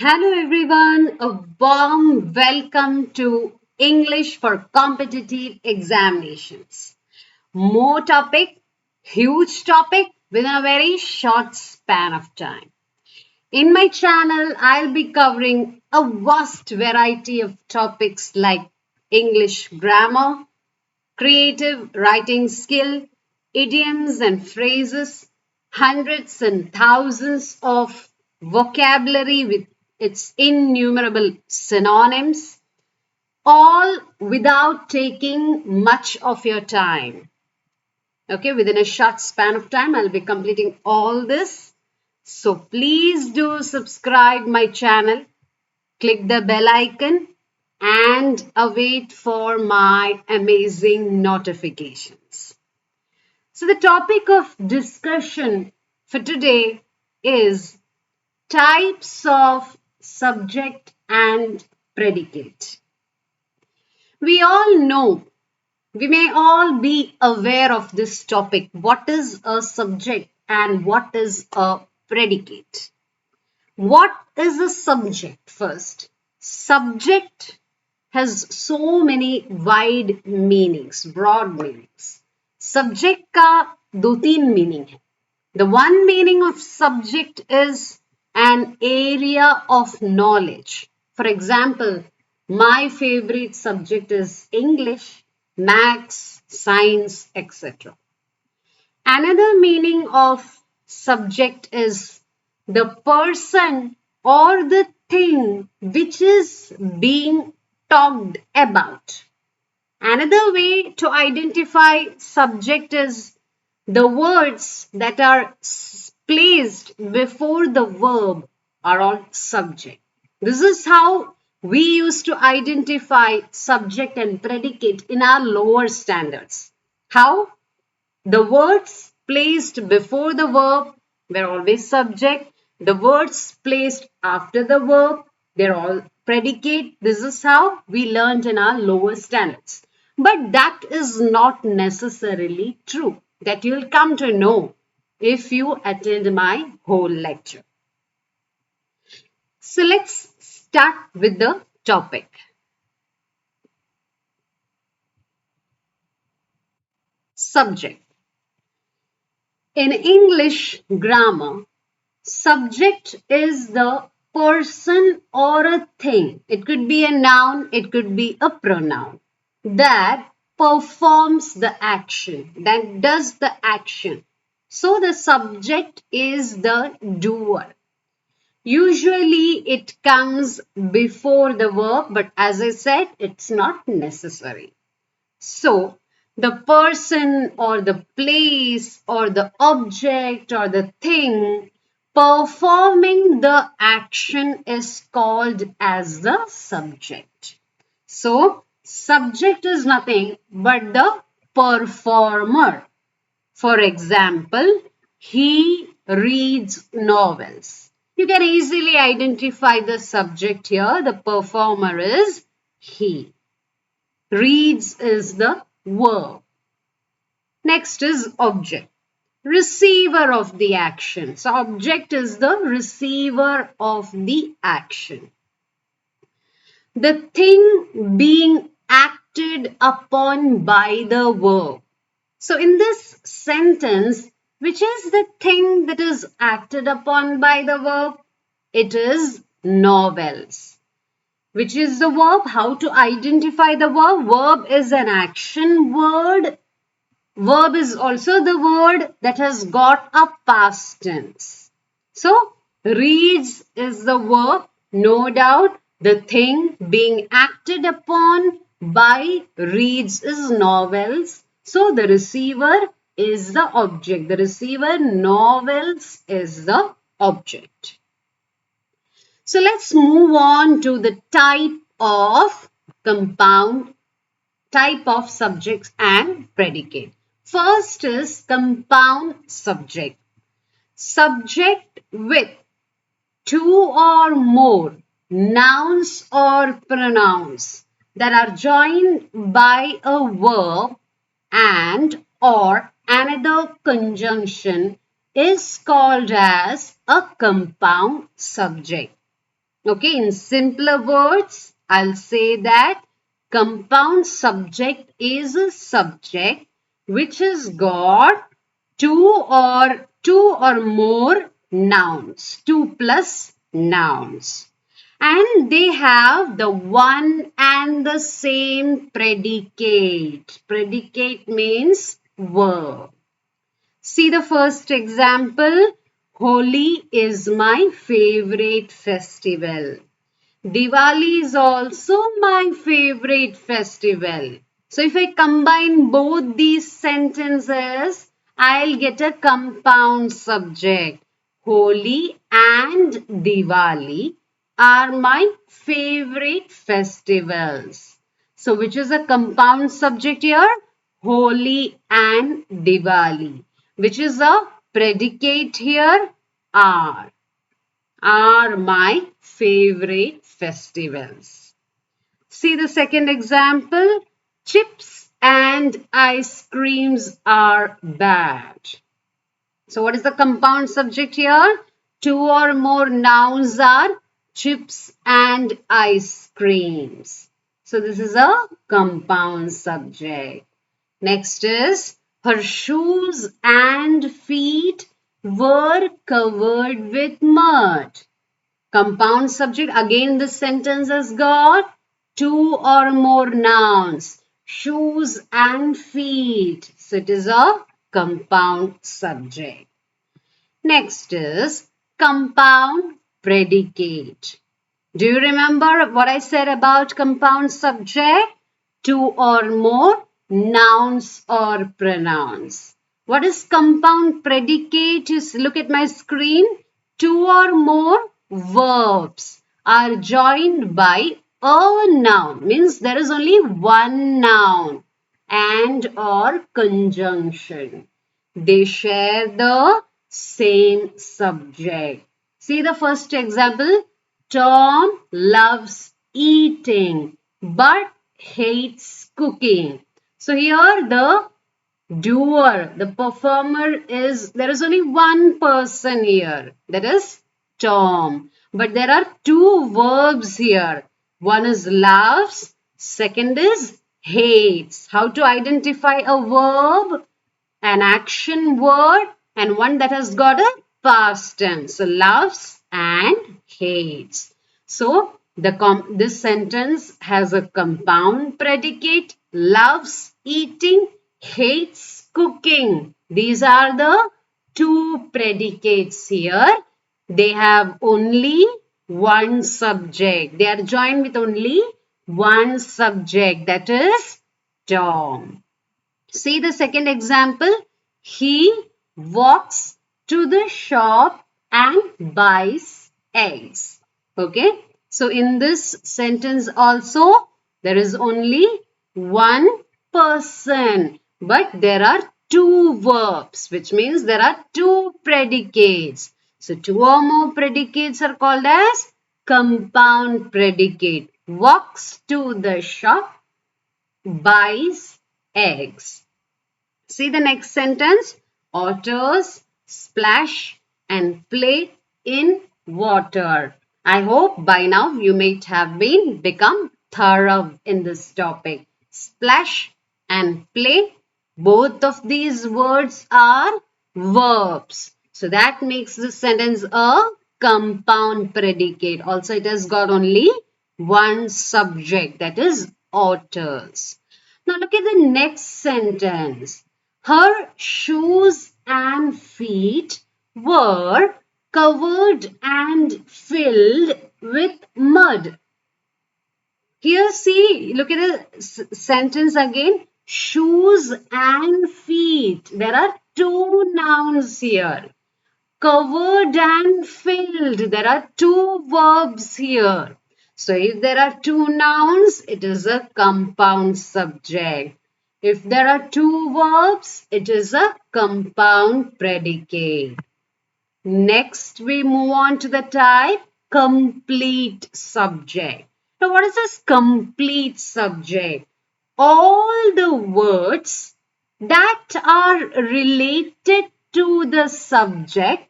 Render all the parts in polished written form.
Hello everyone, a warm welcome to English for competitive examinations. More topic, huge topic within a very short span of time. In my channel, I'll be covering a vast variety of topics like English grammar, creative writing skill, idioms and phrases, hundreds and thousands of vocabulary with its innumerable synonyms, all without taking much of your time. Okay, within a short span of time, I'll be completing all this. So please do subscribe my channel, click the bell icon and await for my amazing notifications. So the topic of discussion for today is types of subject and predicate. We all know, we may all be aware of this topic. What is a subject and what is a predicate? What is a subject first? Subject has so many wide meanings, broad meanings. Subject का दो तीन meaning है. The one meaning of subject is an area of knowledge. For example, my favorite subject is English, Maths, Science, etc. Another meaning of subject is the person or the thing which is being talked about. Another way to identify subject is the words that are placed before the verb are all subject. This is how we used to identify subject and predicate in our lower standards. How? The words placed before the verb were always subject. The words placed after the verb, they're all predicate. This is how we learned in our lower standards. But that is not necessarily true. That you'll come to know if you attend my whole lecture. So let's start with the topic. Subject. In English grammar, subject is the person or a thing. It could be a noun, it could be a pronoun that performs the action, that does the action. So the subject is the doer. Usually it comes before the verb, but as I said, it's not necessary. So the person or the place or the object or the thing performing the action is called as the subject. So subject is nothing but the performer. For example, he reads novels. You can easily identify the subject here. The performer is he. Reads is the verb. Next is object. Receiver of the action. So object is the receiver of the action. The thing being acted upon by the verb. So in this sentence, which is the thing that is acted upon by the verb? It is novels. Which is the verb? How to identify the verb? Verb is an action word. Verb is also the word that has got a past tense. So, reads is the verb, no doubt. The thing being acted upon by reads is novels. So, the receiver is the object. The receiver, novels, is the object. So, let's move on to the type of compound, type of subjects and predicate. First is compound subject. Subject with two or more nouns or pronouns that are joined by a verb and or another conjunction is called as a compound subject. Okay, in simpler words, I'll say that compound subject is a subject which has got two or more nouns, two plus nouns. And they have the one and the same predicate. Predicate means verb. See the first example. Holi is my favorite festival. Diwali is also my favorite festival. So if I combine both these sentences, I'll get a compound subject. Holi and Diwali are my favorite festivals. So which is a compound subject here? Holi and Diwali. Which is a predicate here? Are my favorite festivals. See the second example. Chips and ice creams are bad. So what is the compound subject here? Two or more nouns are chips and ice creams. So this is a compound subject. Next is her shoes and feet were covered with mud. Compound subject, again this sentence has got two or more nouns, shoes and feet. So it is a compound subject. Next is compound predicate. Do you remember what I said about compound subject? Two or more nouns or pronouns. What is compound predicate? Just look at my screen. Two or more verbs are joined by a noun. Means there is only one noun and or conjunction. They share the same subject. See the first example. Tom loves eating but hates cooking. So here the doer, the performer is, there is only one person here, that is Tom. But there are two verbs here. One is loves, second is hates. How to identify a verb? An action word and one that has got a past tense. So loves and hates. So this sentence has a compound predicate. Loves eating, hates cooking. These are the two predicates here. They have only one subject. They are joined with only one subject, that is Tom. See the second example. He walks to the shop and buys eggs. Okay. So in this sentence also, there is only one person. But there are two verbs, which means there are two predicates. So two or more predicates are called as compound predicate. Walks to the shop, buys eggs. See the next sentence. Otters splash and play in water. I hope by now you may have become thorough in this topic. Splash and play. Both of these words are verbs. So that makes this sentence a compound predicate. Also, it has got only one subject, that is otters. Now look at the next sentence. Her shoes and feet were covered and filled with mud. Here see, look at the sentence again. Shoes and feet. There are two nouns here. Covered and filled. There are two verbs here. So if there are two nouns, it is a compound subject. If there are two verbs, it is a compound predicate. Next, we move on to the type complete subject. Now, what is this complete subject? All the words that are related to the subject,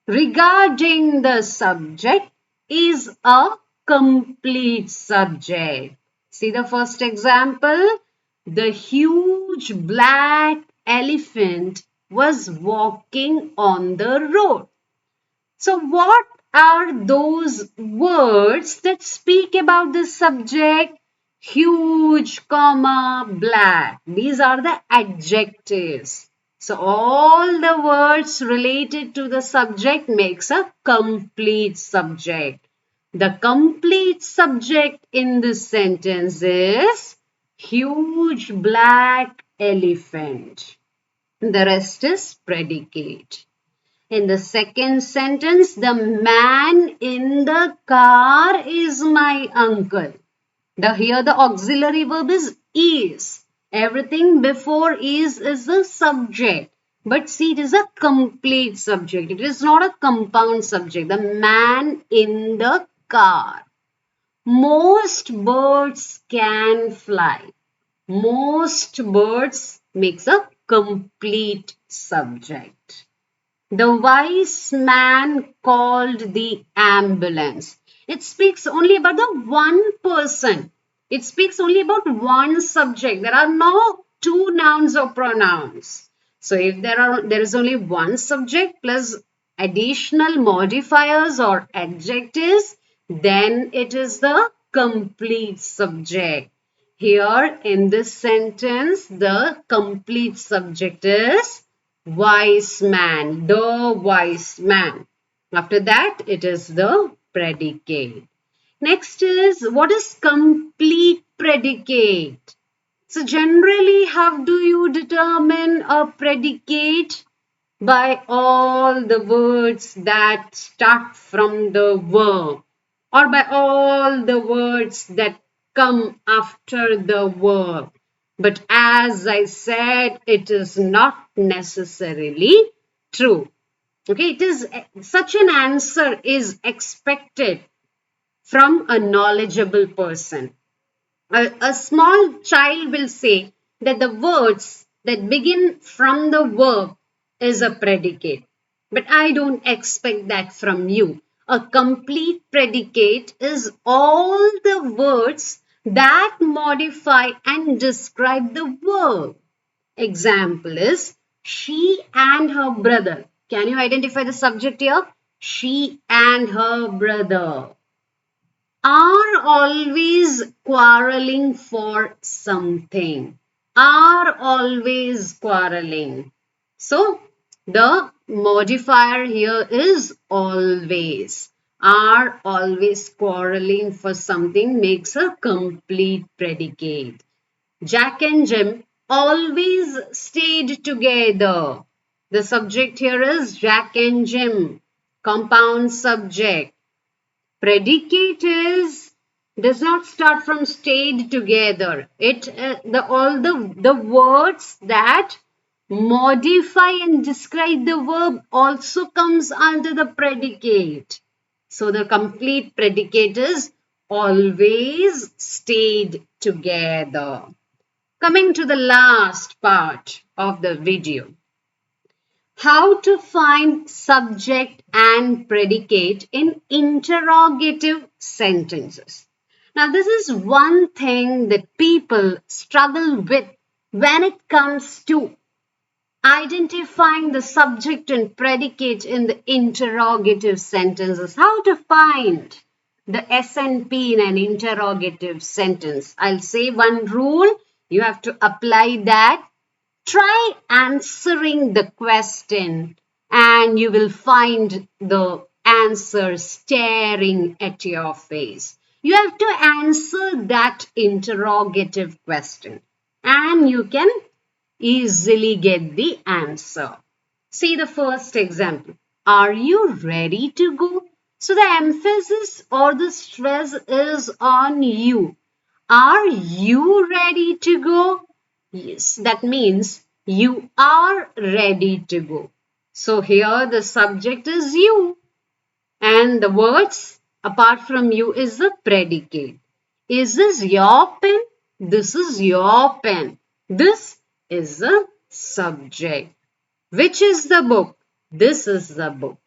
regarding the subject, is a complete subject. See the first example. The huge black elephant was walking on the road. So, what are those words that speak about this subject? Huge, comma, black. These are the adjectives. So, all the words related to the subject makes a complete subject. The complete subject in this sentence is huge black elephant. The rest is predicate. In the second sentence, the man in the car is my uncle. Here the auxiliary verb is. Everything before is the subject. But see, it is a complete subject. It is not a compound subject. The man in the car. Most birds can fly. Most birds makes a complete subject. The wise man called the ambulance. It speaks only about the one person. It speaks only about one subject. There are no two nouns or pronouns. So if there is only one subject plus additional modifiers or adjectives, then it is the complete subject. Here in this sentence, the complete subject is wise man, the wise man. After that, it is the predicate. Next is, what is complete predicate? So generally, how do you determine a predicate? By all the words that start from the verb, or by all the words that come after the verb. But as I said, it is not necessarily true. Okay, it is such an answer is expected from a knowledgeable person. A small child will say that the words that begin from the verb is a predicate. But I don't expect that from you. A complete predicate is all the words that modify and describe the verb. Example is she and her brother. Can you identify the subject here? She and her brother are always quarreling for something. Are always quarreling. So, the modifier here is always. Are always quarreling for something makes a complete predicate. Jack and Jim always stayed together. The subject here is Jack and Jim. Compound subject. Predicate does not start from stayed together. All the words that modify and describe the verb also comes under the predicate. So the complete predicate is always stayed together. Coming to the last part of the video. How to find subject and predicate in interrogative sentences. Now, this is one thing that people struggle with when it comes to identifying the subject and predicate in the interrogative sentences. How to find the SNP in an interrogative sentence. I'll say one rule. You have to apply that. Try answering the question and you will find the answer staring at your face. You have to answer that interrogative question and you can easily get the answer. See the first example. Are you ready to go? So the emphasis or the stress is on you. Are you ready to go? Yes, that means you are ready to go. So here the subject is you and the words apart from you is the predicate. Is this your pen? This is your pen. This is the subject. Which is the book? This is the book.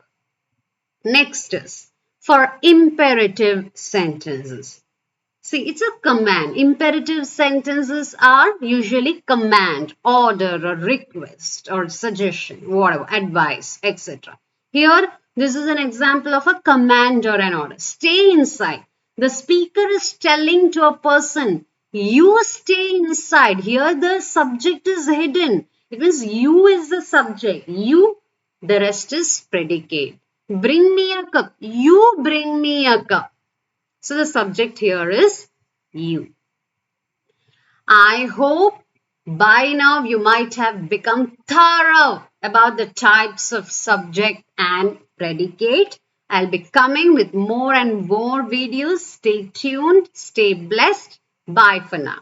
Next is for imperative sentences. See, it's a command. Imperative sentences are usually command, order, or request, or suggestion, whatever, advice, etc. Here, this is an example of a command or an order. Stay inside. The speaker is telling to a person, you stay inside. Here, the subject is hidden. It means you is the subject. You, the rest is predicate. Bring me a cup. You bring me a cup. So the subject here is you. I hope by now you might have become thorough about the types of subject and predicate. I'll be coming with more and more videos. Stay tuned, stay blessed. Bye for now.